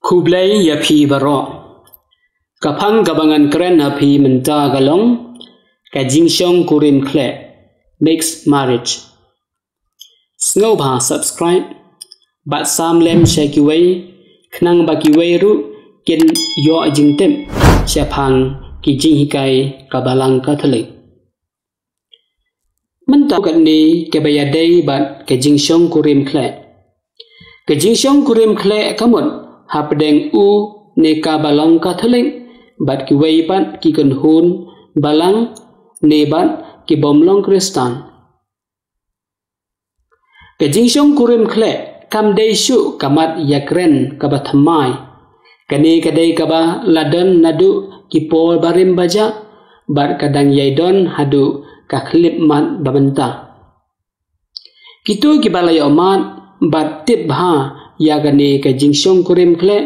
Kublai ya phi baro kapang kabangan keren hapi menta galong ka jingshong kurim kle mixed marriage. Sngo ba subscribe bat sam lem shakiway knang bakiway ru kin yo ajingtem syapang ki jing hikai kabalang Katolik. Menta kat ni ke bayadai bat ka jingshong kurim kle. Ka jingshong kurim kle kamut hapdeng u ne ka balang Katolik bat ki weipat ki kan hun balang ne bat ki bomlong Kristan. Ka jingshong kurim kle kam dei shu kamat yakren kabathamai kane kadai kaba ladon nadu ki pol barim baja bat kadang yaidon hadu ka klip mat babenta. Kitu ki balai omat bat tip ha ya gane ka jingshong kurim kle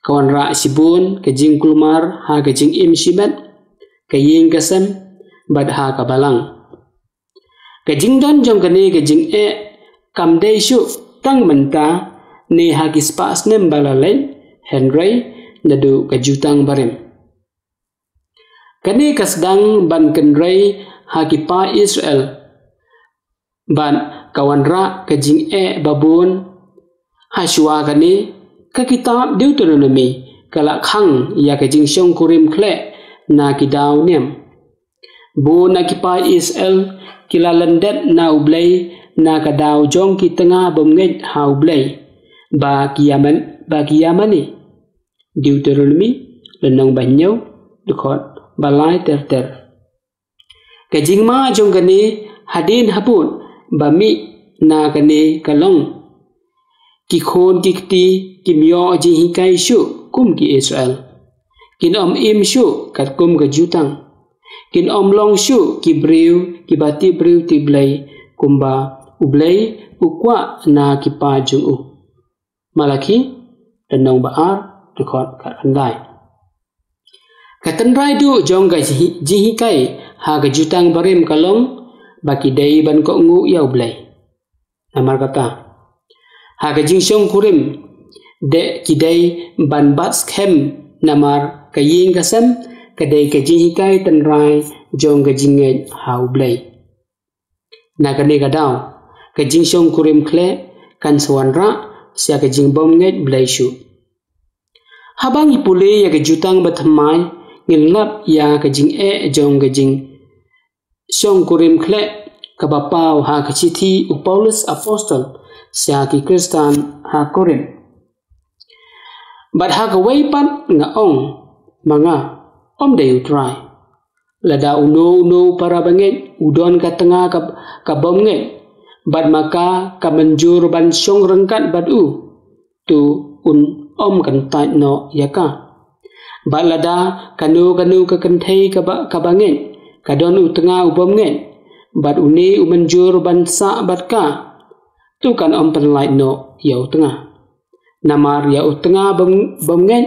kawan ra sibun ka jing kulmar ha ka jing im sibat ka ying kasam bat ha ka balang ka jing don jong gane ka jing e kam dei shu tang menta ne ha ki spas nem balalai henry nadu ka jutang barim kane kasdang ban kenrai ha ki pa Israel ban kawan ra ka jing e babun Hashua kani ka kitab Deuteronomy kala khang ya ka jingshong kurim kle na ki daw nem bu na ki pa Israel kila landet na ublay na ka daw jong ki tengah bomnget ha ublay ba kiyamani Deuteronomy lenong banyo dukot balai ter ka jingma jong kani hadin hapun ba mi na kani kalong ki khôn ki ti kim yo ji hikai shu kum ki Israel kin om im shu kat kum ka jutang kin om long shu ki briu ki bati briu ti blai kumba ublai ukwa na ki pa jung u malaki tenong baar dekot kat khandai katanrai du jong ga ji hikai ha ka jutang barim kalong baki dei ban ko ngu ya ublai amar kata ha ka jingshong kurim de kidai ban bat skem namar ka ying kasam kadai ka jihikai tanrai jong ka jinget hau blai na ka ne ka daw ka jingshong kurim kle kan swanra sia ka jingbom nget blai shu habang ipule ya ka jutang bathamai ngilap ya ka jing e jong ka jing shong kurim kle ka bapaw ha ka chithi u Paulus apostol sia ki Kristan ha Korin bat ha ka weipat nga ong mga om de utrai lada uno para banget udon ka tengah ka bomnget bat maka ka menjur ban syong rengkat bat u tu un om kan tait no yaka bat lada kanu ka kenthei ka banget ka don u tengah u bomnget bat uni u menjur ban sa bat ka tu kan om penlait no yau tengah namar yau tengah bomnget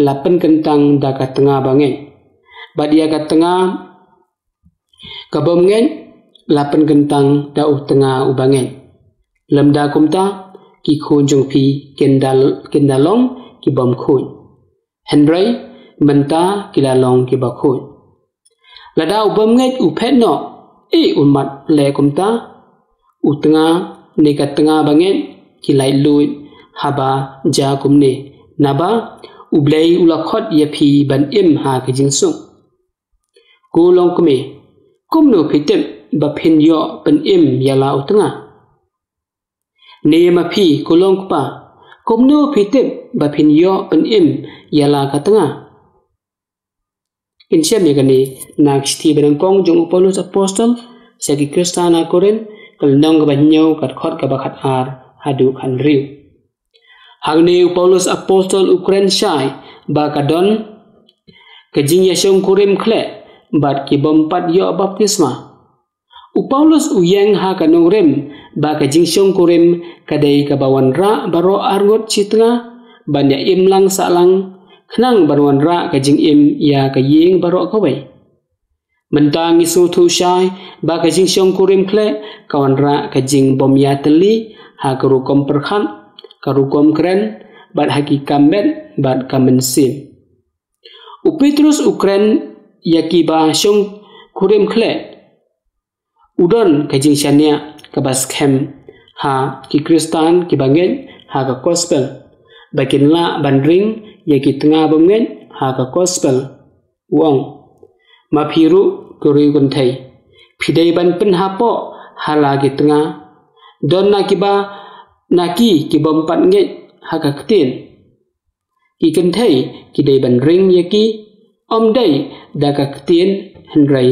lapan kentang da ka tengah banget bat dia ka tengah ka bomnget lapan kentang da u tengah u banget lamda kumta ki khun jong pi kendalong ki bom khun henry menta kilalong ki ba khun lada u bomnget u phet no umat le kumta u tengah ne ka tengah banget kilai lui haba ja kumne naba ublai ulakhot yapi ban im ha ka jingsung kulong kume kumno phitem ba phin yo ban im yala u tengah ne ma phi kulong pa kumno phitem ba phin yo ban im yala ka tengah insyam ya kani nak sti benang kong jong Paulus apostol sagi Kristana Korin kalnong banyo kat khot ka bakhat ar hadu khan riu hangne Paulus apostol Ukren shai ba kadon kajing yashong kurim khle bat ki bompat yo baptisma Paulus uyang ha kanong rem ba kajing shong kurim kadai ka bawan ra baro arngot chitnga banya imlang salang khnang barwan ra kajing im ya ka ying baro kawai mentang isu thu shai ba ka jing shong kurim kle kawan ra ka jing bom ya teli ha karu kom perkhan karu kom kren bat haki kamet bat kamensin. Petrus Ukren yakiba syong kurim kle udon kajing syania kabas kem ha ki Kristan ki bangen ha ka gospel bakin la bandring yaki tengah bangen ha ka gospel wong mapiru kuri guntai pidai ban pen hapo hala ki tengah don nakiba naki ki bompat nge ha ka ketin ki kentai ki dai bandring yaki om dai daga ketin hendrai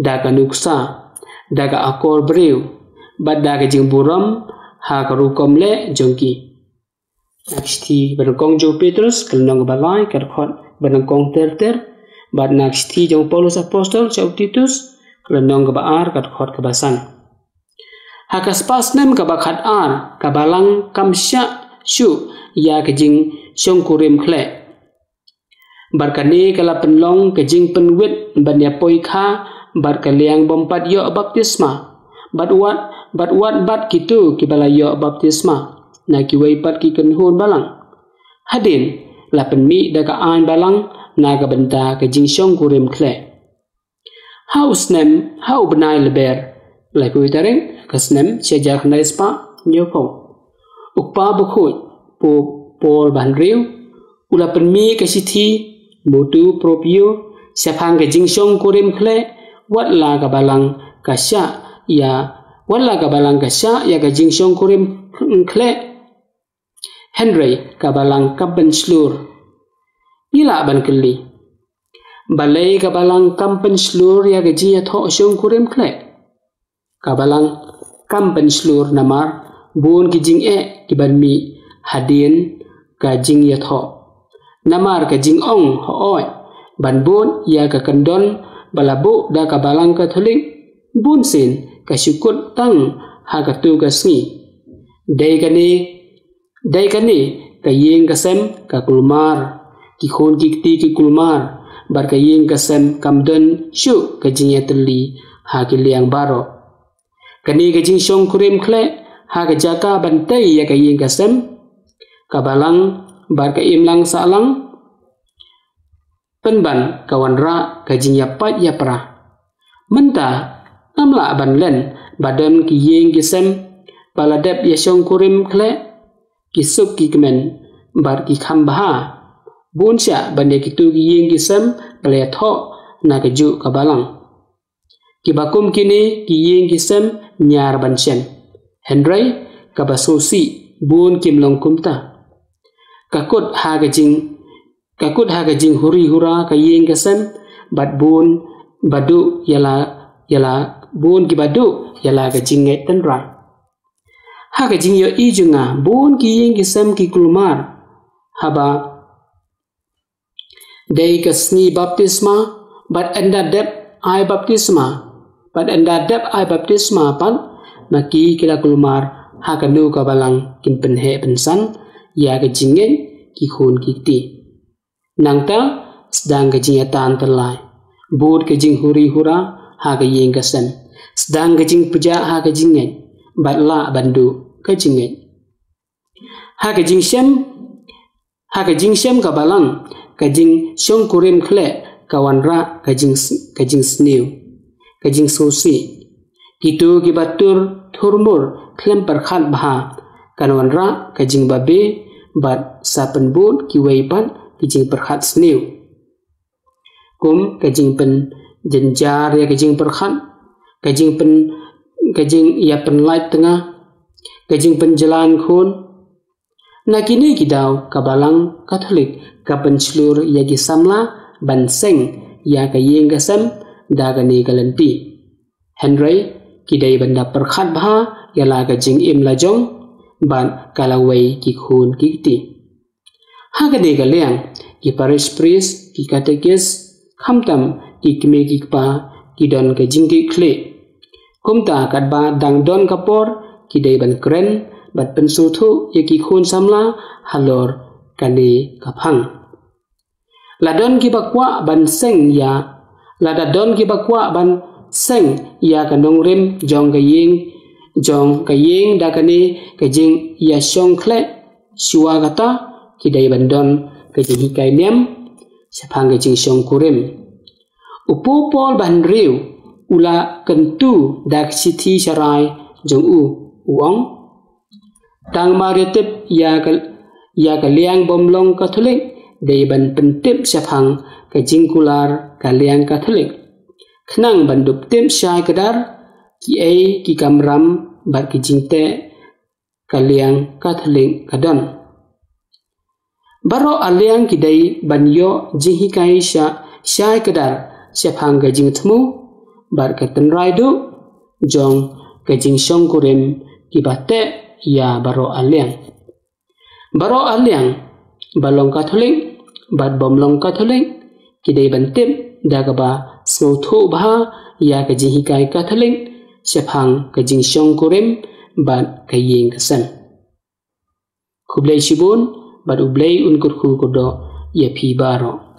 daga nuksa daga akor breu bad daga jing buram ha ka rukom le jongki naksti berkong jo Petrus kelnong balai karkhot berkong ter bad naksti jong Paulus apostol chau Titus kelnong baar karkhot kebasan hakas pas nem kabakhat ar kabalang kamsya syu ya kejing syong kurim khle barkani kala penlong kejing penwit banya poikha barkaliang bompat yo baptisma bat kitu kibala yo baptisma na kiwai pat ki kenhun balang hadin la penmi daga an balang naga benta kejing syong kurim khle haus nem hau benai leber lai pui tareng kasnem sejak naispa nyoko ukpa bukhoi po pol banriu ula penmi kasithi mutu propio siapang kejing syong kurim khle watla kabalang kasya ya kejing syong kurim khle Henry kabalang kaben slur ila ban keli balai kabalang kampen slur ya kejing ya tho syong kurim khle kabalang kampen slur namar bun kijing kibanmi hadin kajing ya tho namar kajing ong hooi ban bun ya ka kendon balabu da kabalang Katolik bun sin kasyukut tang ha ka tu kasni dai kani kayeng kasem ka kulmar ki khon ki ti kulmar bar kayeng kasem kamdon syu kajing ya teli ha ki liang baro kani kajing syong kurim khle ha ka jaka bantai ya kayeng kasem kabalang bar ka imlang salang penban kawan ra kajing yapat yapra menta amla ban len badan ki yeng kisem baladep ya syong kurim khle kisuk ki kemen bar ki khambaha bunsya bande kitu ki yeng kisem bale tho na keju kabalang kibakum kini ki yeng kisem nyar banchen Henry kabasosi bun kimlong kumta kakut ha kajing huri hura kayeng kasem bat bun badu yala bun ki badu yala kajing ngai tenra ha kajing yo ijunga bun ki yeng kasem ki kulmar haba dei kasni baptisma bat enda dep ai baptisma pan maki kila kulmar ha kanu kabalang kin penhe pensan ya kajing ki khun ki ti nangta sedang kajing tan terlai bud kajing huri hura ha kayeng kasem sedang kajing puja ha kajing batla bandu kajing ha kajing syem kabalang kajing syong kurim khle kawan ra kajing sniu kajing sosi kitu kibatur thurmur klem perkhat bha kanwan ra kajing babe bat sapen bud kiwei pan kajing perkhat sniu kum kajing pen jenjar ya kajing perkhat kajing ya pen light tengah kajing pen jalan khun nakini kidau kabalang Katolik kapen slur ya gi samla ban seng ya kayeng kasem dagani kalempi Henry kidai banda perkhat bha yala kajing im lajong ban kalawai ki khun ki ti hagade galiang ki parish priest ki katekis khamtam ki kme ki pa ki don kajing ki khle kumta katba dang don kapor ki dei ban kren bat pensu thu ye ki khun samla halor kani kaphang ladon ki bakwa ban seng ya ladadon ki bakwa ban seng ya kanong rim jong kayeng dakani kajing ya syong khle suwa kata kidai bandon kajing hikai niam sepang kajing syong kurim. Upu pol ban riu ula kentu dak siti sarai jong uong. Tang maritip ya kaliang bomlong Katolik dai ban pentip sepang kajing kular kaliang Katolik. Kenang bandup tim syai kedar ki kamram bat kijing te kaliang Katolik kadon. Baro aliang kidai banyo jinghikai syai kedar sepang kajing temu bat katenrai du jong kajing syong kurim kibate ya baro aliang. Baro aliang balong Katolik bat bomlong Katolik kidai bantip dagaba smotho bah ya kajing hikai Katolik sepang kajing syong kurim bat kaying kesan. Kublai shibun bat ublai unkurku kodo ya pi baro.